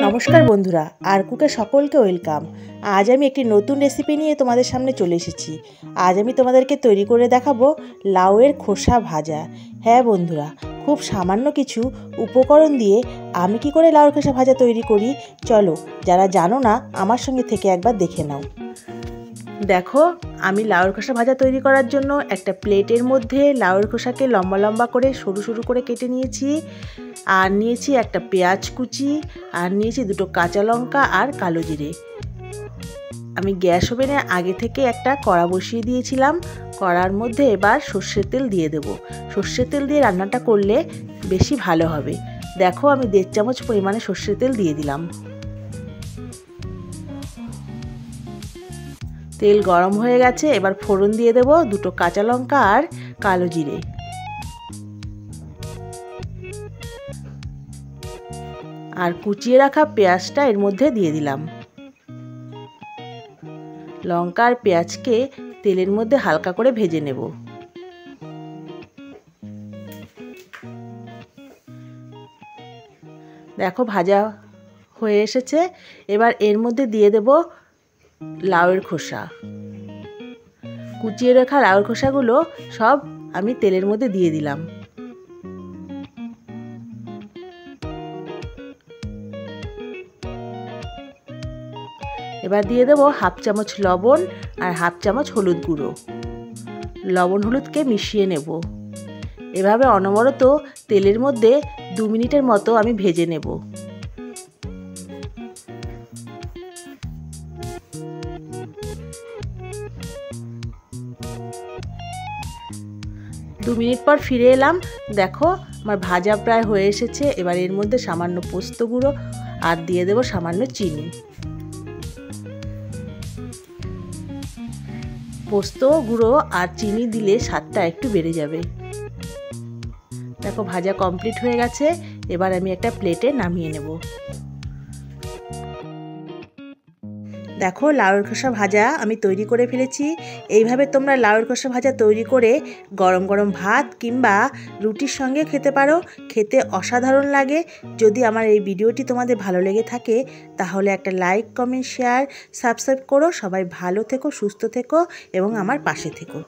নমস্কার বন্ধুরা, আর কুকে সকলকে ওয়েলকাম। আজ আমি একটি নতুন রেসিপি নিয়ে তোমাদের সামনে চলে এসেছি। আজ আমি তোমাদেরকে তৈরি করে দেখাবো লাউয়ের খোসা ভাজা। হ্যাঁ বন্ধুরা, খুব সামান্য কিছু উপকরণ দিয়ে আমি কি করে লাউয়ের খোসা ভাজা তৈরি করি, চলো যারা জানো না আমার সঙ্গে থেকে একবার দেখে নাও। দেখো, আমি লাউয়ের খোসা ভাজা তৈরি করার জন্য একটা প্লেটের মধ্যে লাউয়ের খোসাকে লম্বা লম্বা করে সরু সরু করে কেটে নিয়েছি, আর নিয়েছি একটা পেঁয়াজ কুচি, আর নিয়েছি দুটো কাঁচা লঙ্কা আর কালো জিরে। আমি গ্যাস ওভেনে আগে থেকে একটা কড়া বসিয়ে দিয়েছিলাম। কড়ার মধ্যে এবার সর্ষের তেল দিয়ে দেব। সর্ষের তেল দিয়ে রান্নাটা করলে বেশি ভালো হবে। দেখো, আমি 1.5 চামচ পরিমাণে সর্ষের তেল দিয়ে দিলাম। তেল গরম হয়ে গেছে, এবার ফোড়ন দিয়ে দেব দুটো কাঁচা লঙ্কা আর কালো জিরে। আর কুচিয়ে রাখা পেঁয়াজটা এর মধ্যে দিয়ে দিলাম। লঙ্কা আর পেঁয়াজকে তেলের মধ্যে হালকা করে ভেজে নেব। দেখো, ভাজা হয়ে এসেছে। এবার এর মধ্যে দিয়ে দেব লাউয়ের খোসা। কুচিয়ে রাখা লাউয়ের খোসাগুলো সব আমি তেলের মধ্যে দিয়ে দিলাম। এবার দিয়ে দেব 1/2 চামচ লবণ আর 1/2 চামচ হলুদ গুঁড়ো। লবণ হলুদকে মিশিয়ে নেব। এভাবে অনবরত তেলের মধ্যে 2 মিনিটের মতো আমি ভেজে নেব। 2 মিনিট পর ফিরে এলাম। দেখো, আমার ভাজা প্রায় হয়ে এসেছে। এবার এর মধ্যে সামান্য পোস্ত গুঁড়ো আর দিয়ে দেব সামান্য চিনি। পোস্ত গুঁড়ো আর চিনি দিলে স্বাদটা একটু বেড়ে যাবে। দেখো, ভাজা কমপ্লিট হয়ে গেছে। এবার আমি একটা প্লেটে নামিয়ে নেব। দেখো, লাউয়ের খোসা ভাজা আমি তৈরি করে ফেলেছি। এইভাবে তোমরা লাউয়ের খোসা ভাজা তৈরি করে গরম গরম ভাত কিংবা রুটির সঙ্গে খেতে পারো। খেতে অসাধারণ লাগে। যদি আমার এই ভিডিওটি তোমাদের ভালো লেগে থাকে তাহলে একটা লাইক, কমেন্ট, শেয়ার, সাবস্ক্রাইব করো। সবাই ভালো থেকো, সুস্থ থেকো এবং আমার পাশে থেকো।